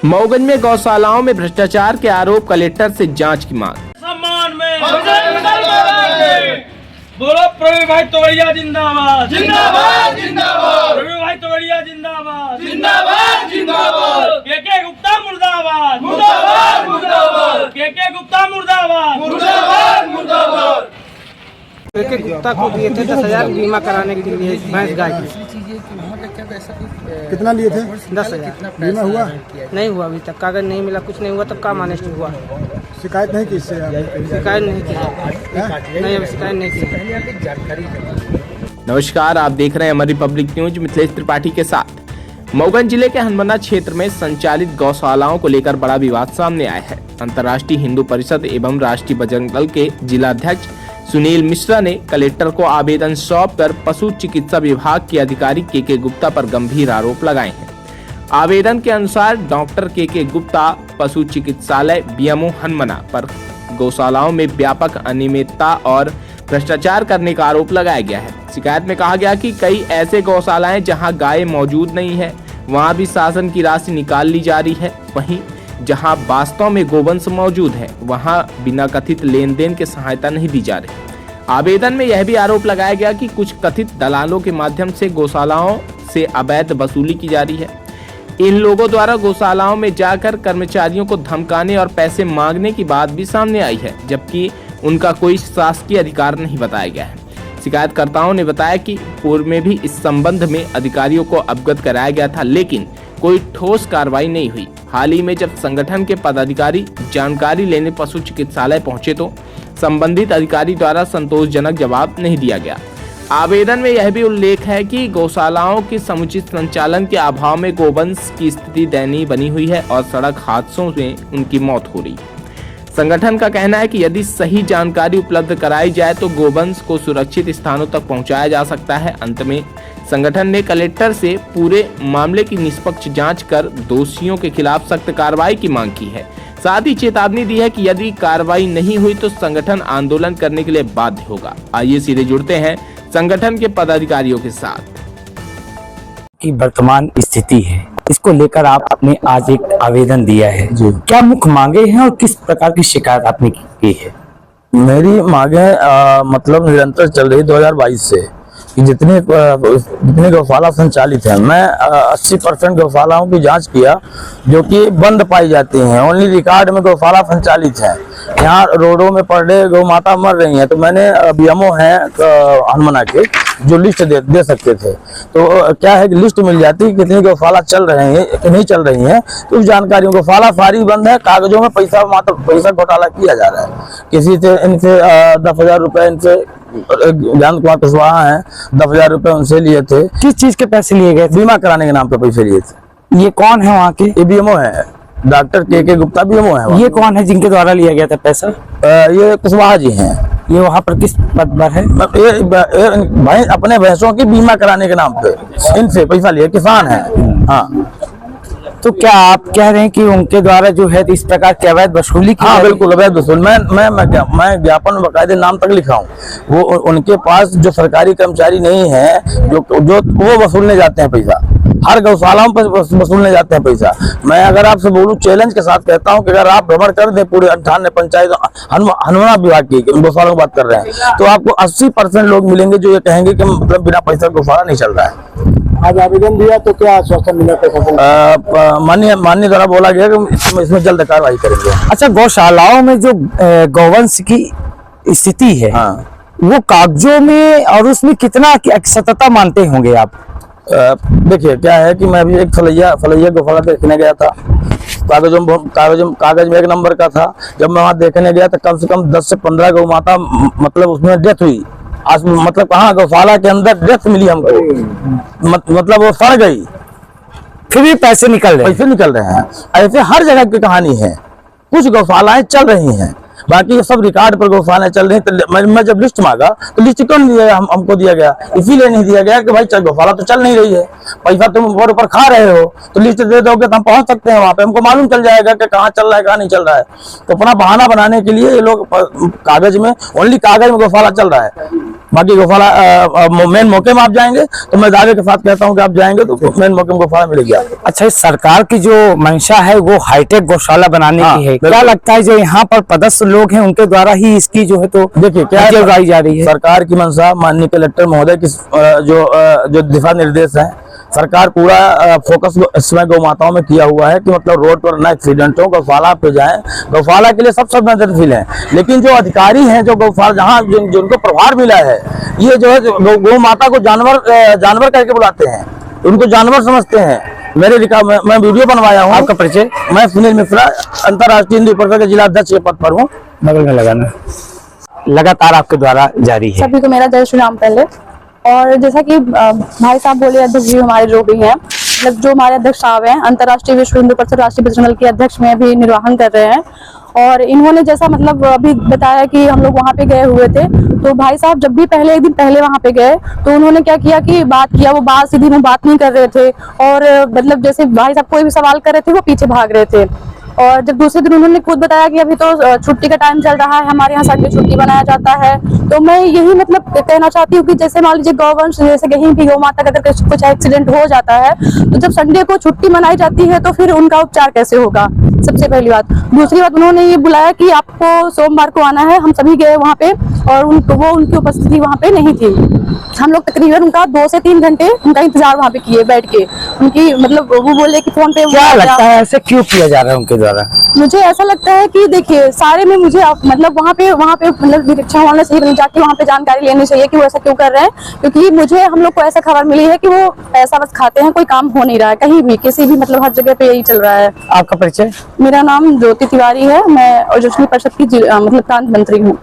मऊगंज में गौशालाओं में भ्रष्टाचार के आरोप, कलेक्टर से जांच की मांग। सम्मान में बोलो प्रवीण भाई तोड़िया जिंदाबाद जिंदाबाद जिंदाबाद, प्रवीण भाई तोड़िया जिंदाबाद जिंदाबाद जिंदाबाद, के गुप्ता मुर्दाबाद मुर्दाबाद मुर्दाबाद, के गुप्ता मुर्दाबाद मुर्दाबाद मुर्दाबाद। के गुप्ता को दिए थे 10,000 बीमा कराने के लिए भैंस गाय की। कितना लिए थे? 10,000। बीमा हुआ? नहीं हुआ, अभी तक कागज नहीं मिला, कुछ नहीं हुआ, तब काम ऑनेस्ट हुआ। शिकायत नहीं की इससे? शिकायत नहीं की, नहीं अभी शिकायत नहीं की। नमस्कार, आप देख रहे हैं अमर रिपब्लिक न्यूज, मिथिलेश त्रिपाठी के साथ। मऊगंज जिले के हनुमाना क्षेत्र में संचालित गौशालाओं को लेकर बड़ा विवाद सामने आया है। अंतर्राष्ट्रीय हिंदू परिषद एवं राष्ट्रीय बजरंग दल के जिलाध्यक्ष सुनील मिश्रा ने कलेक्टर को आवेदन सौंपकर पशु चिकित्सा विभाग के अधिकारी के गुप्ता पर गंभीर आरोप लगाए हैं। आवेदन के अनुसार डॉक्टर के गुप्ता पशु चिकित्सालय बीएमओ हनुमाना पर गौशालाओं में व्यापक अनियमितता और भ्रष्टाचार करने का आरोप लगाया गया है। शिकायत में कहा गया कि कई ऐसे गौशालाएं जहां गाय मौजूद नहीं है, वहां भी शासन की राशि निकाल ली जा रही है। वहीं जहां वास्तव में गोवंश मौजूद है, वहां बिना कथित लेन देन के सहायता नहीं दी जा रही। आवेदन में यह भी आरोप लगाया गया कि कुछ कथित दलालों के माध्यम से गौशालाओं से अवैध वसूली की जा रही है। इन लोगों द्वारा गौशालाओं में जाकर कर्मचारियों को धमकाने और पैसे मांगने की बात भी सामने आई है, जबकि उनका कोई शासकीय अधिकार नहीं बताया गया है। शिकायतकर्ताओं ने बताया कि पूर्व में भी इस संबंध में अधिकारियों को अवगत कराया गया था, लेकिन कोई ठोस कार्रवाई नहीं हुई। हाल ही में जब संगठन के पदाधिकारी जानकारी लेने पशु चिकित्सालय पहुंचे तो संबंधित अधिकारी द्वारा संतोषजनक जवाब नहीं दिया गया। आवेदन में यह भी उल्लेख है कि गौशालाओं के समुचित संचालन के अभाव में गोवंश की स्थिति दयनीय बनी हुई है और सड़क हादसों में उनकी मौत हो रही है। संगठन का कहना है कि यदि सही जानकारी उपलब्ध कराई जाए तो गोवंश को सुरक्षित स्थानों तक पहुंचाया जा सकता है। अंत में संगठन ने कलेक्टर से पूरे मामले की निष्पक्ष जांच कर दोषियों के खिलाफ सख्त कार्रवाई की मांग की है। साथ ही चेतावनी दी है कि यदि कार्रवाई नहीं हुई तो संगठन आंदोलन करने के लिए बाध्य होगा। आइए सीधे जुड़ते हैं संगठन के पदाधिकारियों के साथ। की वर्तमान स्थिति है, इसको लेकर आपने आज एक आवेदन दिया है, क्या मुख्य मांगे हैं और किस प्रकार की शिकायत आपने की है? मेरी मांगे मतलब निरंतर चल रही 2022 से कि जितने गौशाला संचालित है, मैं 80% गौशालाओं की जांच किया जो कि बंद पाई जाती हैं। ओनली रिकॉर्ड में गौशाला संचालित है। यहाँ रोडों में पर डे गौ माता मर रही हैं, तो मैंने बीएमओ है हनुमाना के जो लिस्ट दे सकते थे, तो क्या है कि लिस्ट मिल जाती है कितनी गौशाला चल रहे हैं कि नहीं चल रही हैं, तो उस जानकारियों गौशाला सारी बंद है। कागजों में पैसा घोटाला किया जा रहा है। किसी से इनसे 10,000 रुपए इनसे ज्ञान कुमार कुशवाहा है, 10,000 रुपए उनसे लिए थे। किस चीज के पैसे लिए गए? बीमा कराने के नाम पे पैसे लिए थे। ये कौन है वहाँ के? ये बीएमओ है, डॉक्टर के गुप्ता बीएमओ है। ये कौन है जिनके द्वारा लिया गया था पैसा? ये कुशवाहा जी हैं। ये वहाँ पर किस पद पर है? ये अपने भैंसों की बीमा कराने के नाम पे इनसे पैसा लिए, किसान है। हाँ, तो क्या आप कह रहे हैं कि उनके द्वारा जो है इस प्रकार की अवैध वसूली की? हाँ बिल्कुल अवैध वसूल। मैं ज्ञापन बकायदे नाम तक लिखा हूँ। वो उनके पास जो सरकारी कर्मचारी नहीं है जो वो वसूलने जाते हैं पैसा, हर गौशालाओं पर वसूलने जाते हैं पैसा। मैं अगर आपसे बोलूं, चैलेंज के साथ कहता हूं कि अगर आप भ्रमण कर दे पूरे 58 पंचायत हनुमाना विभाग की गौशाला की बात कर रहे हैं, तो आपको 80% लोग मिलेंगे जो ये कहेंगे कि मतलब बिना पैसा गौशाला नहीं चल रहा है। आज आवेदन दिया तो क्या आश्वासन मिला प्रशासन? माननीय द्वारा बोला गया कि इसमें जल्द कार्रवाई करेंगे। अच्छा, गौशालाओं में जो गौवंश की स्थिति है, हाँ, वो कागजों में और उसमें कितना सतता मानते होंगे आप? देखिए क्या है कि मैं अभी एक फलैया गौशाला देखने गया था। कागज में 1 नंबर का था। जब मैं वहाँ देखने गया तो कम से कम 10 से 15 गौ माता मतलब उसमें डेथ हुई। आज मतलब कहाँ गौशाला के अंदर डेथ मिली हमको, मतलब वो सड़ गई, फिर भी पैसे निकल रहे हैं। ऐसे हर जगह की कहानी है। कुछ गौशालाएं चल रही हैं, बाकी सब रिकॉर्ड पर गौशालाएं चल रही हैं। तो मैं जब लिस्ट मांगा तो लिस्ट क्यों नहीं दिया हमको दिया गया? इसीलिए नहीं दिया गया कि भाई गौशाला तो चल नहीं रही है, पैसा तुम ऊपर खा रहे हो, तो लिस्ट दे दोगे तो हम पहुंच सकते हैं वहां पे, हमको मालूम चल जाएगा कि कहाँ चल रहा है कहाँ नहीं चल रहा है। तो अपना बहाना बनाने के लिए ये लोग कागज में, ओनली कागज में गौशाला चल रहा है। बाकी गौशाला मेन मौके में आप जाएंगे तो मैं दावे के साथ कहता हूँ कि आप जाएंगे तो मेन मौके में गौशाला मिलेगी आपको। अच्छा, इस सरकार की जो मंशा है वो हाईटेक गौशाला बनाने हाँ, की है। बिल्कुल। क्या लगता है जो यहाँ पर पदस्थ लोग हैं उनके द्वारा ही इसकी जो है तो देखिए क्या हजें उड़ाई जा रही है? सरकार की मंशा माननीय कलेक्टर महोदय की जो दिशा निर्देश है, सरकार पूरा फोकस इस समय गौ माताओं में किया हुआ है कि मतलब रोड पर न एक्सीडेंट हो, गौशाला पे जाएं। गौशाला के लिए सब संवेदनशील है, लेकिन जो अधिकारी हैं जो गौशाला जहाँ जिनको प्रभार मिला है, ये जो है गौ माता को जानवर करके बुलाते हैं, उनको जानवर समझते हैं। मैं वीडियो बनवाया हूँ। आपका परिचय? मैं सुनील मिश्रा, अंतर्राष्ट्रीय हिंदू परिषद के जिला अध्यक्ष के पद पर हूँ। बगल में लगाना लगातार आपके द्वारा जारी है। सभी को मेरा जय श्री राम पहले। और जैसा कि भाई साहब बोले, अध्यक्ष जी हमारे जो भी हैं, मतलब जो हमारे अध्यक्ष साहब हैं, अंतर्राष्ट्रीय विश्व हिंदू परिषद राष्ट्रीय बजरंग दल के अध्यक्ष में भी निर्वाहन कर रहे हैं। और इन्होंने जैसा मतलब अभी बताया कि हम लोग वहाँ पे गए हुए थे, तो भाई साहब जब भी एक दिन पहले वहाँ पे गए तो उन्होंने क्या किया कि बात किया, वो बात सीधी में बात नहीं कर रहे थे। और मतलब जैसे भाई साहब कोई भी सवाल कर रहे थे वो पीछे भाग रहे थे। और जब दूसरे दिन उन्होंने खुद बताया कि अभी तो छुट्टी का टाइम चल रहा है, हमारे यहाँ संडे छुट्टी बनाया जाता है, तो मैं यही मतलब कहना चाहती हूँ कि जैसे मान लीजिए गौवंश जैसे कहीं भी गौ माता का अगर कुछ एक्सीडेंट हो जाता है तो जब संडे को छुट्टी मनाई जाती है तो फिर उनका उपचार कैसे होगा, सबसे पहली बात। दूसरी बात, उन्होंने ये बुलाया कि आपको सोमवार को आना है। हम सभी गए वहाँ पे और उनकी उपस्थिति वहाँ पे नहीं थी। हम लोग तकरीबन उनका 2 से 3 घंटे उनका इंतजार वहाँ पे किए बैठ के। उनकी मतलब वो बोले कि फोन पे क्या लगता है ऐसे क्यों किया जा रहा है उनके द्वारा? मुझे ऐसा लगता है कि देखिए सारे में मुझे मतलब वहाँ पे मतलब निरीक्षण होना चाहिए, जाके वहाँ पे जानकारी लेनी चाहिए कि वो ऐसा क्यों कर रहे हैं। क्योंकि मुझे हम लोग को ऐसा खबर मिली है कि वो पैसा बस खाते हैं, कोई काम हो नहीं रहा है कहीं भी, किसी भी मतलब हर जगह पे यही चल रहा है। आपका परिचय? मेरा नाम ज्योति तिवारी है, मैं ओजस्वी परिषद की मतलब प्रांत मंत्री हूँ।